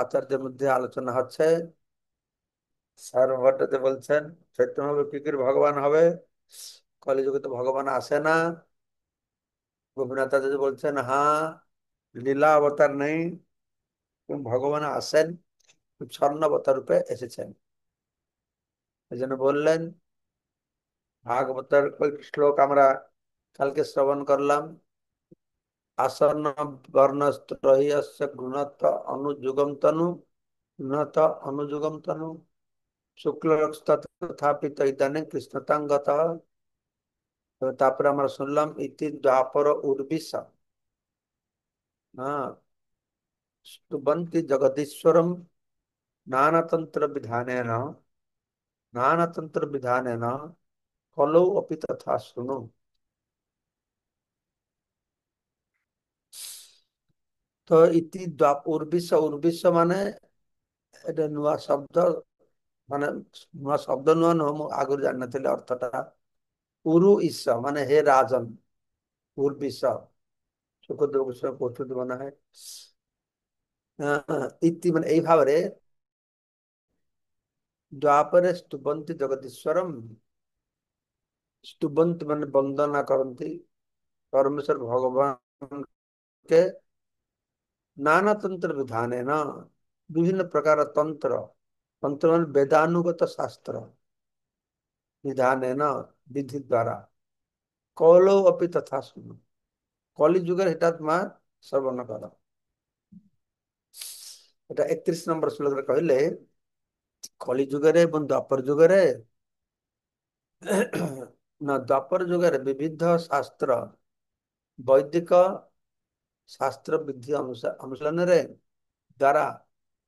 আচার্যের মধ্যে আলোচনা হচ্ছে। সারভট্টতে বলছেন চৈতন্যদেব কি করে ভগবান হবে, কলিযুগে তো ভগবান আসে না। গোপীনাথ আচার্য বলছেন হ্যাঁ, লীলা অবতার নেই, ভগবান আসেন, স্বর্ণাবতার রূপে এসেছেন। এই জন্য বললেন ভাগবতের কয়েকটি শ্লোক আমরা কালকে শ্রবণ করলাম। আসন্ন বর্ণস্ত্রহ্যস্য গুণত অনুযুগম তনু, গুণত অনুযুগম তনু, শুক্লরক্তথাপিত ইদানীং কৃষ্ণতাঙ্গত। তারপরে আমরা শুনলাম ইতি দ্বাপর উর্বিশ, হ্যাঁ, स्तुवन्ति जगदीश्वरम नानातंत्र विधानेन, नानातंत्र विधानेन कलौ अपि तथा शुणु। তো ইতি উর্বিশ, উর্বিশ মানে এটা নূয়া শব্দ, মানে নূয়া শব্দ নূয়া নহ, ମୁଁ ଆଗରୁ ଜାଣିନଥିଲି ଅର୍ଥଟା। ଉରୁ ଈଶ ମାନେ ହେ ରାଜନ, ଉର୍ବିଶ ସୁଖଦେବ ଗୋସ୍ୱାମୀ କହୁଛନ୍ତି ମନେ है। ଇତି ମାନେ ଏଇ ଭାବରେ ଦ୍ୱାପରେ ସ୍ତୁବନ୍ତି ଜଗଦୀଶ୍वरम, ସ୍ତୁବନ୍ତି ମାନେ ବନ୍ଦନା କରନ୍ତି परमेश्वर भगवान के नाना तंत्र विधान है ना, विभिन्न प्रकार तंत्र, तंत्र मान वेदानुगत शास्त्र, विधान है ना, विधि द्वारा कौलो अपि तथा सुनो, कलि जुगर हेटा तुम श्रवण कर। এটা 31 নম্বর শ্লোকে কহিলে কলি যুগরে এবং দ্বাপর যুগরে না, দ্বাপর যুগরে বিবিধ শাস্ତ୍ର বୈଦିକ শাস্ତ୍ର ବିଧି ଅନୁଶୀଳନରେ দ্বারা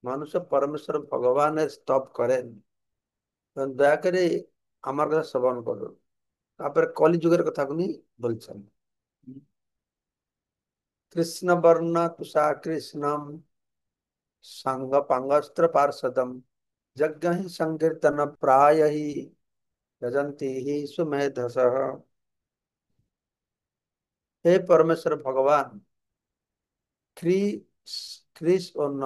মানুষ পরমেশ্বর ভগবানের স্তব করেন। দয়াকরে আমার কথা শ্রবণ করুন। তারপরে কলিযুগের কথা উনি বলছেন। কৃষ্ণ বর্ণ তুষা কৃষ্ণম সাঙ্গ পাঙ্গস্ত্র পার্ষদম যজ্ঞ হি সংকীর্তন প্রায় হি যজন্তি হি সুমেধস। हे परमेश्वर भगवान, খ্রিস খ্রিস ও ন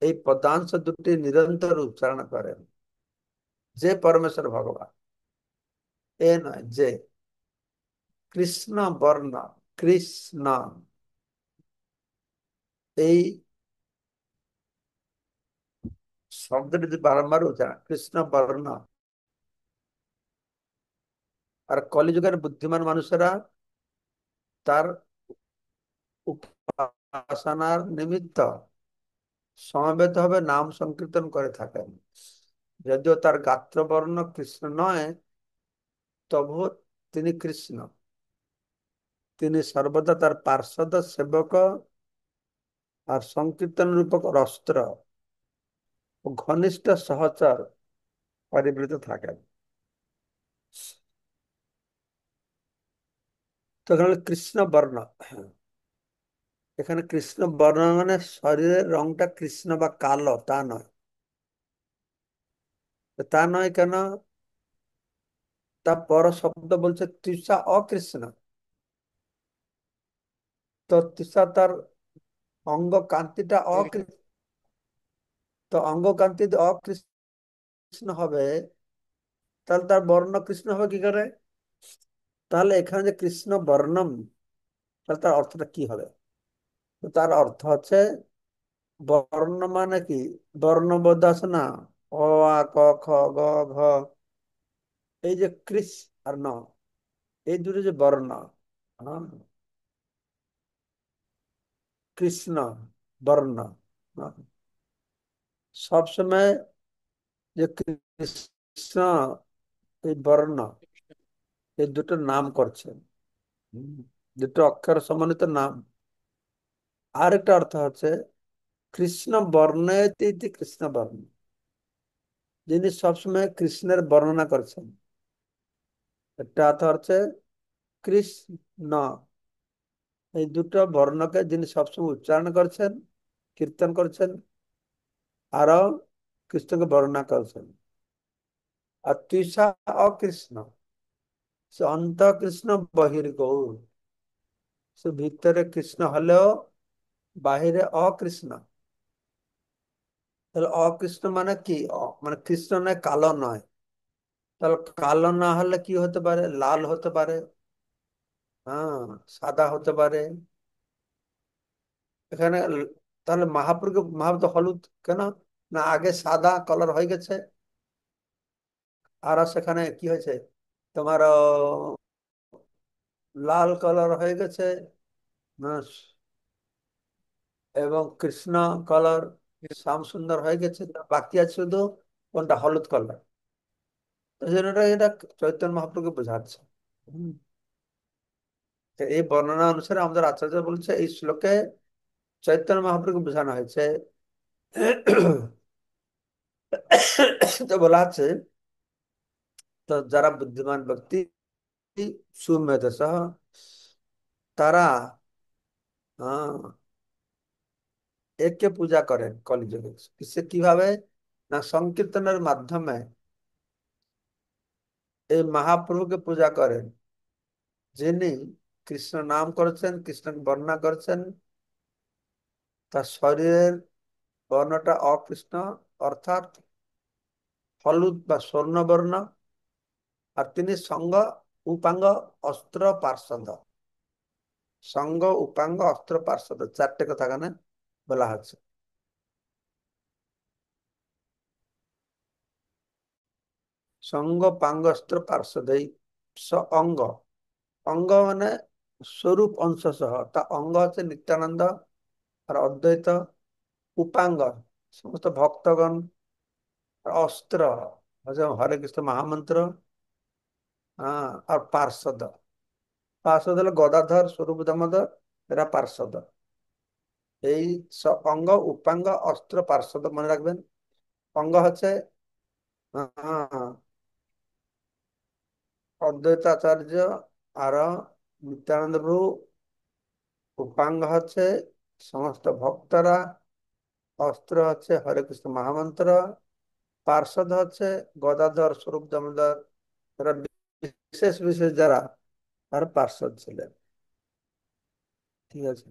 এই পদাংশ দুটি নিরন্তর উচ্চারণ করেন। যে পরমেশ্বর ভগবান, এ নয় যে, কৃষ্ণ বর্ণ, কৃষ্ণ এই শব্দটি যদি বারম্বার উচ্চারণ, কৃষ্ণ বর্ণ। আর কলিযুগের বুদ্ধিমান মানুষেরা তার উপাসনার নিমিত্ত সমবেত হবে নাম সংকীর্তন করে থাকেন। যদিও তার গাত্রবর্ণ কৃষ্ণ নয়, তবু তিনি কৃষ্ণ। তিনি সর্বদা তার পার্ষদ সেবক আর সংকীর্তন রূপক অস্ত্র ও ঘনিষ্ঠ সহচর পরিবৃত থাকেন। তো এখানে কৃষ্ণ বর্ণ, এখানে কৃষ্ণ বর্ণ মানে শরীরের রংটা কৃষ্ণ বা কালো তা নয়। তা নয় কেন, তার পর শব্দ বলছে তৃষা অকৃষ্ণ। তো তৃষা তার অঙ্গ কান্তিটা অকৃষ্ণ, তো অঙ্গ কান্তি অকৃষ্ণ হবে, তাহলে তার বর্ণ কৃষ্ণ হবে কি করে? তাহলে এখানে যে কৃষ্ণ বর্ণম, তাহলে তার অর্থটা কি হবে? তো তার অর্থ হচ্ছে বর্ণ মানে কি, বর্ণবোধ আছে না, অ আ ক খ গ ঘ, এই যে কৃষ আর ন, এই দুটো যে বর্ণ, হ্যাঁ, কৃষ্ণ বর্ণ, হ্যাঁ, সবসময় যে কৃষ্ণ এই বর্ণ, এই দুটো নাম করছেন, হুম, দুটো অক্ষর সমন্বিত নাম। আর একটা অর্থ হচ্ছে কৃষ্ণ বর্ণয়তি ইতি কৃষ্ণ বর্ণ, যিনি সবসময় কৃষ্ণের বর্ণনা করছেন। একটা অর্থ হচ্ছে কৃষ্ণ, এই দুটো বর্ণকে যিনি সবসময় উচ্চারণ করছেন, কীর্তন করছেন, আরো কৃষ্ণকে বর্ণনা করছেন। আর তৃষা অকৃষ্ণ, সে অন্ত কৃষ্ণ বহির্গৌর, সে ভিতরে কৃষ্ণ হলেও বাহিরে অকৃষ্ণ, তাহলে অকৃষ্ণ মানে কি? মানে কৃষ্ণ নয়, কালো নয়। তাহলে কালো না হলে কি হতে পারে? লাল হতে পারে, হ্যাঁ, সাদা হতে পারে। এখানে তাহলে মহাপ্রভু তো হলুদ কেন? না আগে সাদা কালার হয়ে গেছে, আর সেখানে কি হয়েছে তোমার লাল কালার হয়ে গেছে না, এবং কৃষ্ণ কালার শ্যাম সুন্দর হয়ে গেছে, বাকি আছে শুধু কোনটা? হলুদ কালার। তো জন্য এটা চৈতন্য মহাপ্রভুকে বোঝাচ্ছে। হুম। তো এই বর্ণনা অনুসারে আমাদের আচার্য বলছে এই শ্লোকে চৈতন্য মহাপ্রভুকে বোঝানো হয়েছে। তো বলা আছে, তো যারা বুদ্ধিমান ব্যক্তি সুমেধস তারা একে পূজা করেন কলিযুগে। সে কিভাবে? না সংকীর্তনের মাধ্যমে এই মহাপ্রভুকে পূজা করেন, যিনি কৃষ্ণ নাম করেছেন, কৃষ্ণ বর্ণনা করেছেন, তার শরীরের বর্ণটা অকৃষ্ণ, অর্থাৎ হলুদ বা স্বর্ণবর্ণ। আর তিনি সঙ্গ, উপাঙ্গ, অস্ত্র, পার্শ্বদ। সঙ্গ, উপাঙ্গ, অস্ত্র, পার্শ্বদ, চারটে কথা এখানে বলা হচ্ছে। সঙ্গ, পাঙ্গ, অস্ত্র, পার্শ্বদ, এই অঙ্গ। অঙ্গ মানে স্বরূপ অংশ সহ, তা অঙ্গ হচ্ছে নিত্যানন্দ আর অদ্বৈত। উপাঙ্গ সমস্ত ভক্তগণ। আর অস্ত্র হচ্ছে হরে কৃষ্ণ মহামন্ত্র। আর পার্শ্বদ, পার্শ্বদ হলো গদাধর, স্বরূপ দামোদর, এরা পার্শ্বদ। এই অঙ্গ, উপাঙ্গ, অস্ত্র, পার্শ্বদ মনে রাখবেন। অঙ্গ হচ্ছে অদ্বৈতাচার্য আর নিত্যানন্দ প্রভু। উপাঙ্গ হচ্ছে সমস্ত ভক্তরা। অস্ত্র হচ্ছে হরে কৃষ্ণ মহামন্ত্র। পার্শ্বদ হচ্ছে গদাধর, স্বরূপ দামোদর, এরা বিশেষ বিশেষ যারা তার পার্শ্বদ ছিলেন। ঠিক আছে।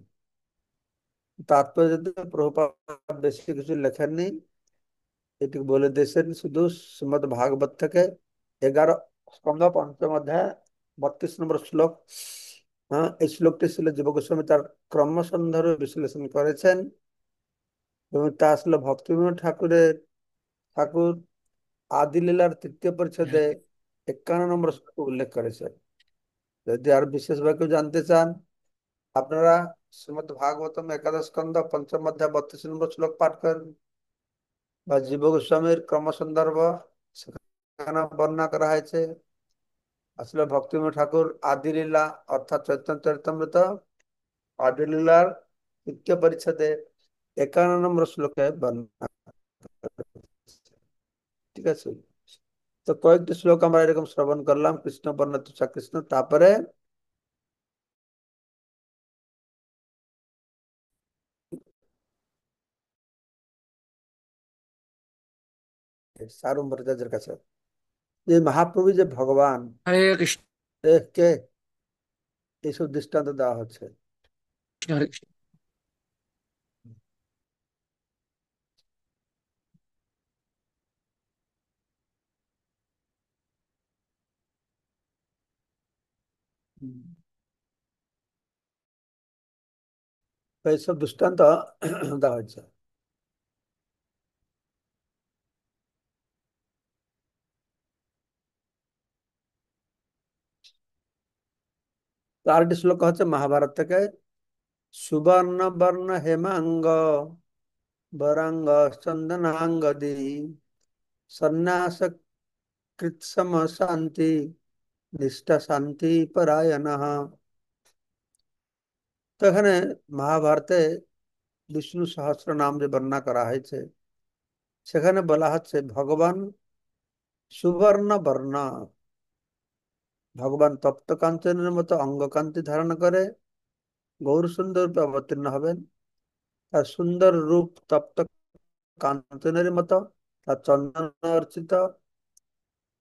তাৎপর্য প্রভুপাদ বেশি কিছু লেখেননি, এটি বলে দিয়েছেন শুধু শ্রীমদ ভাগবত থেকে 11 স্কন্ধ, পঞ্চম অধ্যায়, 32 নম্বর শ্লোক। এই শ্লোকটি ছিল জীব গোস্বামী তার ক্রমসন্ধর্বে বিশ্লেষণ করেছেন, এবং তা আসলে ভক্তিবিনোদ ঠাকুর আদি লীলার 3য় পরিচ্ছেদে 51 নম্বর শ্লোকে উল্লেখ করেছেন। যদি আর বিশেষভাবে কেউ জানতে চান, আপনারা শ্রীমদ ভাগবতম একাদশ স্কন্ধ, পঞ্চম অধ্যায়, 32 নম্বর শ্লোক পাঠ করেন, বা জীব গোস্বামীর ক্রমসন্দর্ভ, সেখানে বর্ণনা করা হয়েছে। আসলে ভক্তিবিনোদ ঠাকুর আদি লীলা অর্থাৎ চৈতন্য চরিতামৃত আদি লীলার 3য় পরিচ্ছেদে 51 নম্বর শ্লোকে বর্ণনা করেছে। ঠিক আছে। তো কয়েকটি শ্লোক আমরা এরকম শ্রবণ করলাম, কৃষ্ণ বর্ণ তুষা কৃষ্ণ। তারপরে সারুম্ভরাজের কাছে যে মহাপ্রভু যে ভগবান, হরে কৃষ্ণ। কে এইসব দৃষ্টান্ত দেওয়া হচ্ছে। হরে কৃষ্ণ। হুম। তো এইসব দৃষ্টান্ত দেওয়া হচ্ছে। তো আরেকটি শ্লোক হচ্ছে মহাভারত থেকে, সুবর্ণ বর্ণ হেমাঙ্গ বরাঙ্গ চন্দনাঙ্গদি সন্ন্যাস কৃৎসম শান্তি নিষ্ঠা শান্তি পরায়ণ। তো এখানে মহাভারতে বিষ্ণু সহস্র নাম যে বর্ণনা করা হয়েছে, সেখানে বলা হচ্ছে ভগবান সুবর্ণ বর্ণ। ভগবান তপ্ত কাঞ্চনের মতো অঙ্গকান্তি ধারণ করে গৌর সুন্দর রূপে অবতীর্ণ হবেন। তার সুন্দর রূপ তপ্ত কাঞ্চনের মতো, তার চন্দন অর্চিত।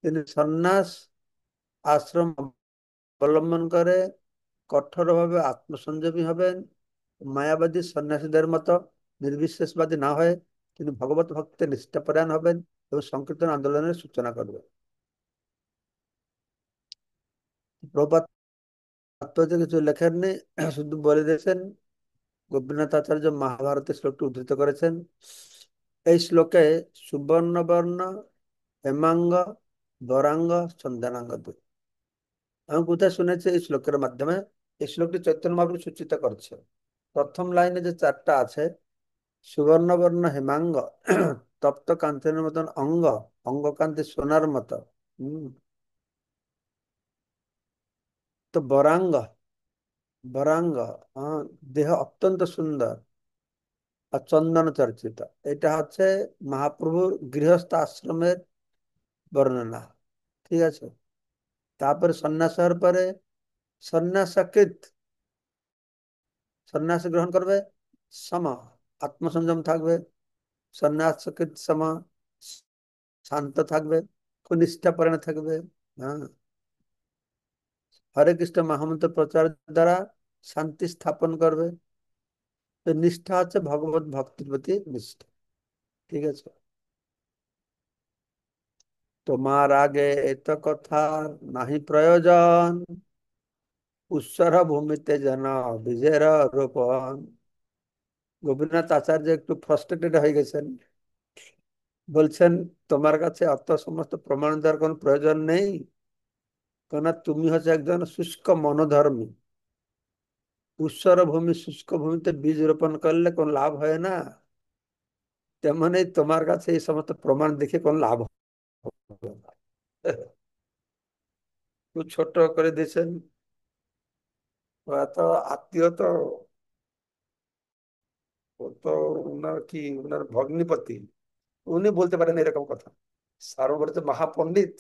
তিনি সন্ন্যাস আশ্রম অবলম্বন করে কঠোরভাবে আত্মসংযমী হবেন, মায়াবাদী সন্ন্যাসীদের মতো নির্বিশেষবাদী না হয়ে তিনি ভগবত ভক্তে নিষ্ঠাপরায়ণ হবেন এবং সংকীর্তন আন্দোলনের সূচনা করবেন। প্রভুপাদ তাৎপর্য কিছু লেখেননি, শুধু বলে দিয়েছেন। গোপীনাথ আচার্য মহাভারতের শ্লোকটি উদ্ধৃত করেছেন। এই শ্লোকে সুবর্ণবর্ণ, হেমাঙ্গ, বরাঙ্গ, চন্দনাঙ্গ দুই। আমি কোথায় শুনেছি এই শ্লোকের মাধ্যমে? এই শ্লোকটি চৈতন্য মহাপ্রভু সূচিত করছে। প্রথম লাইনে যে চারটা আছে, সুবর্ণবর্ণ হেমাঙ্গ, তপ্ত কাঞ্চনের মতন অঙ্গ, অঙ্গ কান্তি সোনার মতো। হম। তো বরাঙ্গ, বরাঙ্গ, দেহ অত্যন্ত সুন্দর আর চন্দন চর্চিত। এটা হচ্ছে মহাপ্রভুর গৃহস্থ আশ্রমের বর্ণনা। ঠিক আছে। তারপরে সন্ন্যাস হওয়ার পরে সন্ন্যাসকৃত, সন্ন্যাস গ্রহণ করবে, সম, আত্মসংযম থাকবে, সন্ন্যাসকৃত সম, শান্ত থাকবে, নিষ্ঠাপরায়ণ থাকবে। হ্যাঁ। হরে কৃষ্ণ মহামন্ত্র প্রচার দ্বারা শান্তি স্থাপন করবে। তো নিষ্ঠা হচ্ছে ভগবত ভক্তির প্রতি নিষ্ঠা। ঠিক আছে। তোমার আগে এত কথা নাহি প্রয়োজন, উৎসর ভূমিতে যেন বীজের রোপণ। গোপীনাথ আচার্য একটু ফ্রাস্ট্রেটেড হয়ে গেছেন, বলছেন তোমার কাছে অত সমস্ত প্রমাণ দেওয়ার কোনো প্রয়োজন নেই, কেননা তুমি হচ্ছে একজন শুষ্ক মনোধর্মী। উৎসর ভূমি, শুষ্ক ভূমিতে বীজ রোপণ করলে কোন লাভ হয় না, তেমনি তোমার কাছে এই সমস্ত প্রমাণ দেখে কোন লাভ হবে না। একটু ছোট করে দিয়েছেন। ওরা তো আত্মীয় তো, ও তো উনার কি, উনার ভগ্নিপতি, উনি বলতে পারেন এরকম কথা? সার্বভৌম মহাপণ্ডিত,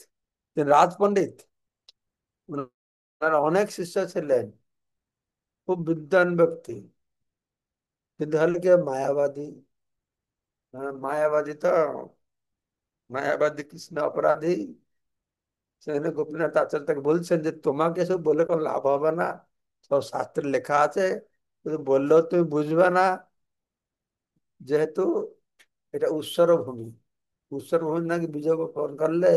তিনি রাজ পণ্ডিত, উনার অনেক শিষ্য ছিলেন, খুব বিদ্বান ব্যক্তি, কিন্তু হলে কি মায়াবাদী। মায়াবাদী তো, মায়াবাদী কৃষ্ণ অপরাধী। সেখানে গোপীনাথ আচার্য তাকে বলছেন যে তোমাকে সব বলে কোনো লাভ হবে না, সব শাস্ত্রে লেখা আছে, কিন্তু বললেও তুমি বুঝবে না, যেহেতু এটা উৎসর ভূমি। উৎসর ভূমি নাকি বীজ বপন করলে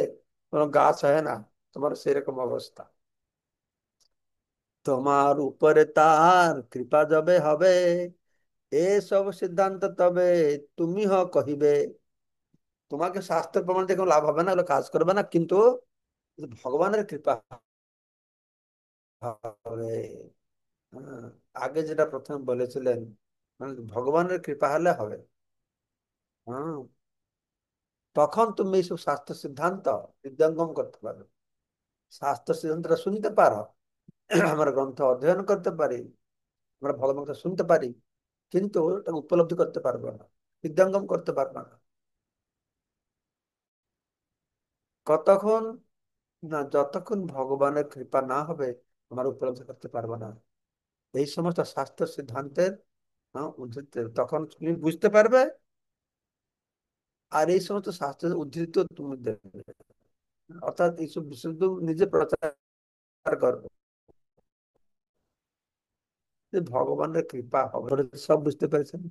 কোনো গাছ হয় না, তোমার সেরকম অবস্থা। তোমার উপরে তার কৃপা যবে হবে, এসব সিদ্ধান্ত তবে তুমি কহিবে। তোমাকে শাস্ত্র প্রমাণ দিয়ে কোনো লাভ হবে না, এগুলো কাজ করবে না, কিন্তু ভগবানের কৃপা হবে। হ্যাঁ, আগে যেটা প্রথমে বলেছিলেন, মানে ভগবানের কৃপা হলে হবে। হ্যাঁ, তখন তুমি এইসব শাস্ত্র সিদ্ধান্ত হৃদয়ঙ্গম করতে পারো, শাস্ত্র সিদ্ধান্তটা শুনতে পারো, আমরা গ্রন্থ অধ্যয়ন করতে পারি, আমরা ভগবানকে শুনতে পারি, কিন্তু ওটা উপলব্ধি করতে পারবো না, হৃদয়ঙ্গম করতে পারবো না। কতক্ষণ না, যতক্ষণ ভগবানের কৃপা না হবে আমরা উপলব্ধি করতে পারবো না এই সমস্ত শাস্ত্র সিদ্ধান্তের উদ্ধৃতি। তখন তুমি বুঝতে পারবে, আর এই সমস্ত শাস্ত্রের উদ্ধৃত তুমি দেবে। অর্থাৎ এইসব বিষয় শুধু নিজে প্রচার করবে, যে ভগবানের কৃপা হবে। সব বুঝতে পেরেছেন?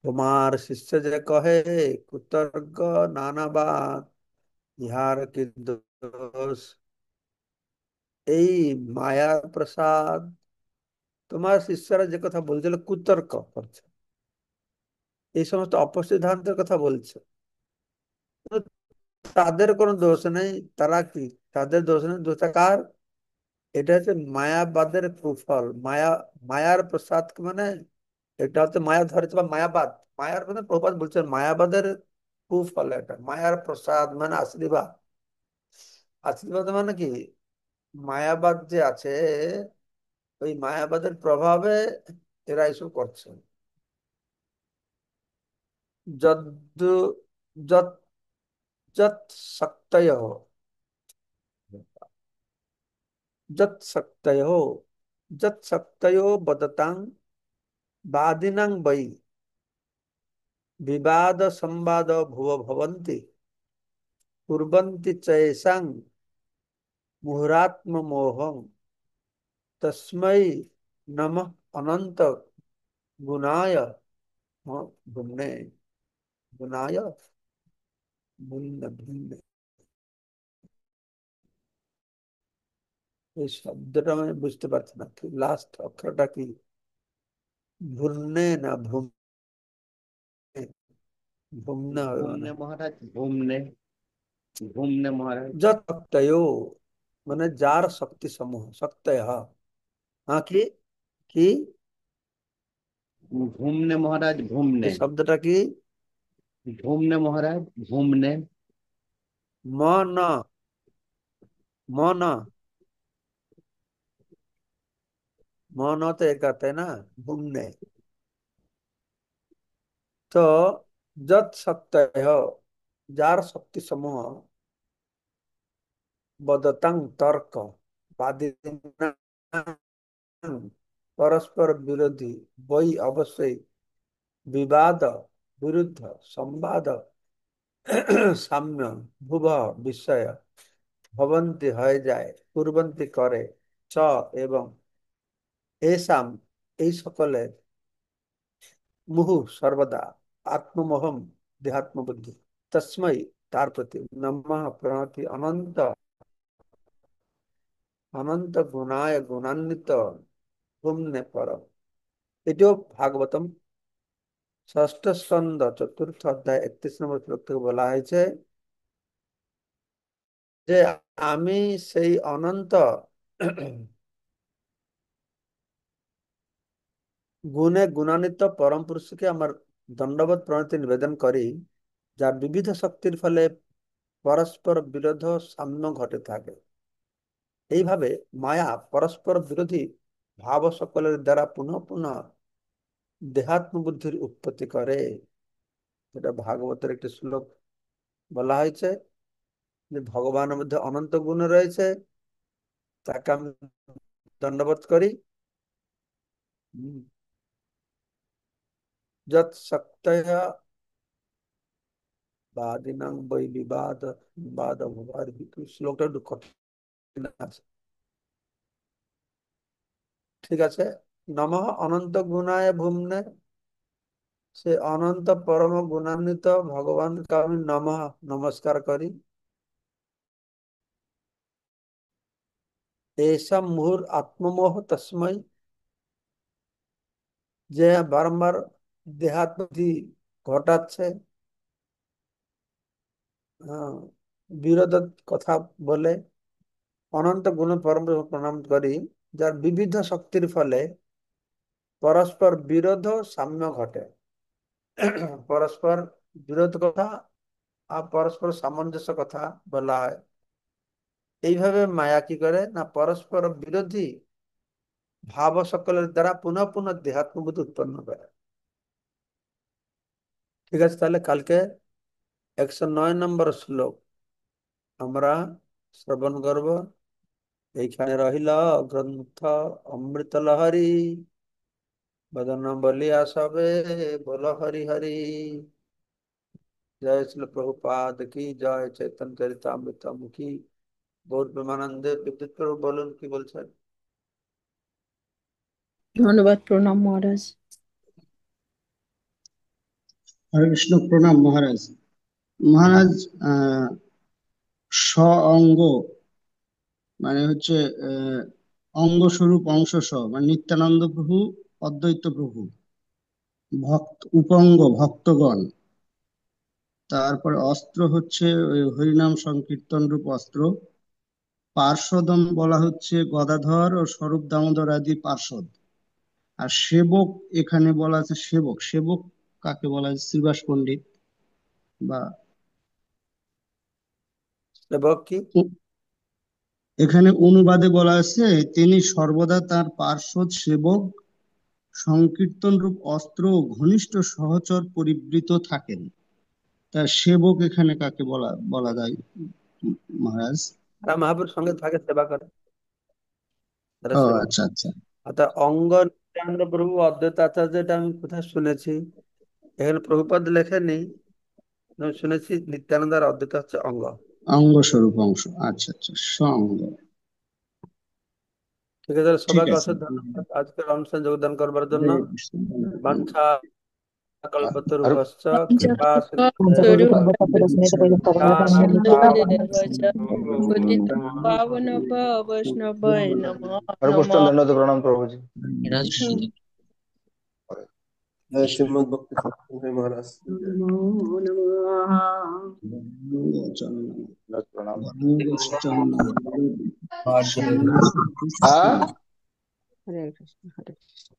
তোমার শিষ্য যে কহে কুতর্ক নানাবাদ, ইহার কি দোষ, এই মায়ার প্রসাদ। তোমার শিষ্যরা যে কথা বলছিল কুতর্ক করছে, এই সমস্ত অপসিদ্ধান্তের কথা বলছে, কিন্তু তাদের কোনো দোষ নেই। তারা কি, তাদের দোষ নেই, দোষটা কার? এটা হচ্ছে মায়াবাদের কুফল। মায়ার প্রসাদ মানে এটা হচ্ছে মায়া ধরেছে বা মায়াবাদ। মায়ার মানে প্রবাদ বলছেন মায়াবাদের কুফল, এটা মায়ার প্রসাদ মানে আশীর্বাদ। আশীর্বাদ মানে কি, মায়াবাদ যে আছে, ওই মায়াবাদের প্রভাবে এরা এসব করছে। যদ্দু যত যত শক্তয়, যত শক্তয়, যত শক্তয় বদতাং বাदिनां वै विवाद संवाद भुव भवन्ति, कुर्वन्ति चैषां मुहुरात्म मोहं, तस्मै नमः अनंत गुणाय भुन्ने, गुणाय भिन्न भिन्न, এই শব্দটা আমি বুঝতে পারছি না কি লাস্ট অক্ষরটা কি, ভুন্নে না ভুমনে? ভুমনে হবে মানে घूमने महाराज घूमने, घूमने महाराज। যত শক্তয়ো, মানে যার শক্তি সমূহ, শক্তয়। হ্যাঁ কি কি घूमने महाराज এই घूमने, শব্দটা কি? घूमने महाराज घूमने। मन, मन, मन तो एक आता है ना, घूमने। तो যত শক্তয়, যার শক্তি সমূহ, বদতাং তর্ক, বাদিনাং, পরস্পর বিরোধী, বই অবশ্যই, বিবাদ বিরুদ্ধ, সংবাদ সাম্য, ভুব বিষয়, ভবন্তি হয়ে যায়, কুর্বন্তি করে, চ এবং, এসাম এই সকলের, মুহু সর্বদা, আত্মমোহম দেহাত্ম বুদ্ধি, তস্মৈ তার প্রতি, নমঃ প্রণতি, অনন্ত অনন্ত গুণায় গুণান্বিত, গুণে পর। এটিও ভাগবতম ষষ্ঠ স্কন্ধ চতুর্থ অধ্যায় 31 নম্বর শ্লোক থেকে বলা হয়েছে যে আমি সেই অনন্ত গুণে গুণান্বিত পরম পুরুষকে আমার দণ্ডবত প্রণতি নিবেদন করি, যার বিবিধ শক্তির ফলে পরস্পর বিরোধ সাম্য ঘটে থাকে। এইভাবে মায়া পরস্পর বিরোধী ভাব সকলের দ্বারা পুনঃ পুনঃ দেহাত্ম বুদ্ধির উৎপত্তি করে। এটা ভাগবতের একটি শ্লোক বলা হয়েছে যে ভগবানের মধ্যে অনন্ত গুণ রয়েছে, তাকে আমি দণ্ডবোধ করি। হুম। যত শক্তয়া বাদিনাং বৈ বিবাদ বাদ অভার, শ্লোকটা একটু কঠিন আছে। ঠিক আছে, নমঃ অনন্ত গুণায় ভুম্নে, সে অনন্ত পরম গুণান্বিত ভগবানকে আমি নমঃ নমস্কার করি। এসা মুহুর আত্মমোহ তস্মৈ, যে বারংবার দেহাত্মবুদ্ধি ঘটাচ্ছে, বিরোধ কথা বলে, অনন্ত গুণ পরম প্রণাম করি, যার বিবিধ শক্তির ফলে পরস্পর বিরোধ সাম্য ঘটে। পরস্পর বিরোধ কথা আর পরস্পর সামঞ্জস্য কথা বলা হয়। এইভাবে মায়া কি করে না, পরস্পর বিরোধী ভাব সকলের দ্বারা পুনঃ পুনঃ দেহাত্মবোধ উৎপন্ন করে। ঠিক আছে, তাহলে কালকে 109 নম্বর শ্লোক আমরা শ্রবণ করব। এইখানে রহিল গ্রন্থ অমৃত লহরী, বদন বলিয়া সবে বল হরি হরি। জয় শ্রী প্রভুপাদ কি জয়, চৈতন্য চরিতামৃতম কি, গৌর প্রেমানন্দে। বিদ্যুৎ প্রভু বলুন কি বলছেন। ধন্যবাদ, প্রণাম মহারাজ। হরে কৃষ্ণ, প্রণাম মহারাজ। মহারাজ, স অঙ্গ মানে হচ্ছে অঙ্গ স্বরূপ অংশ স, মানে নিত্যানন্দ প্রভু, অদ্বৈত প্রভু, ভক্ত উপঙ্গ ভক্তগণ। তারপরে অস্ত্র হচ্ছে ওই হরিনাম সংকীর্তন রূপ অস্ত্র। পার্শ্বদম বলা হচ্ছে গদাধর ও স্বরূপ দামোদর আদি পার্শ্বদ। আর সেবক এখানে বলা আছে, সেবক সেবক কাকে বলা হয়? শ্রীবাস পণ্ডিত বা সেবক কি? এখানে অনুবাদে বলা আছে তিনি সর্বদা তার পার্শ্বদ সেবক, সংকীর্তন রূপ অস্ত্র ও ঘনিষ্ঠ সহচর পরিবৃত থাকেন। তা সেবক এখানে কাকে বলা বলা যায় মহারাজ? তারা মহাপুরুর সঙ্গে থাকে, সেবা করে, তারা ও সেবক। আচ্ছা আচ্ছা। অর্থাৎ অঙ্গ নিত্যানন্দ প্রভু অদ্বৈত আচার্য, এটা আমি কোথায় শুনেছি, এখানে প্রভুপাদ লেখেনি, আমি শুনেছি নিত্যানন্দ আর অদ্বৈত হচ্ছে অঙ্গ। অঙ্গ স্বরূপ অংশ, আচ্ছা আচ্ছা, সঙ্গ। ঠিক আছে, ঠিক সবাইকে আছে। অসংখ্য ধন্যবাদ আজকের অনুষ্ঠানে যোগদান করবার জন্য। হরে কৃষ্ণ, ধন্যবাদ। বাঞ্ছা আর কল্পতরুভ্যশ্চ কৃপা পঞ্চস্বরূপদেবচ পতিত পাবনভ বৈষ্ণবায় নমো हरे নমো। कृष्ण दंडवत प्रणाम प्रभु जी। जय श्रीमद् भक्ति सिद्धांत महाराज। नमो नमः। दंडवत प्रणाम। जय हाँ হরে কৃষ্ণ হরে কৃষ্ণ।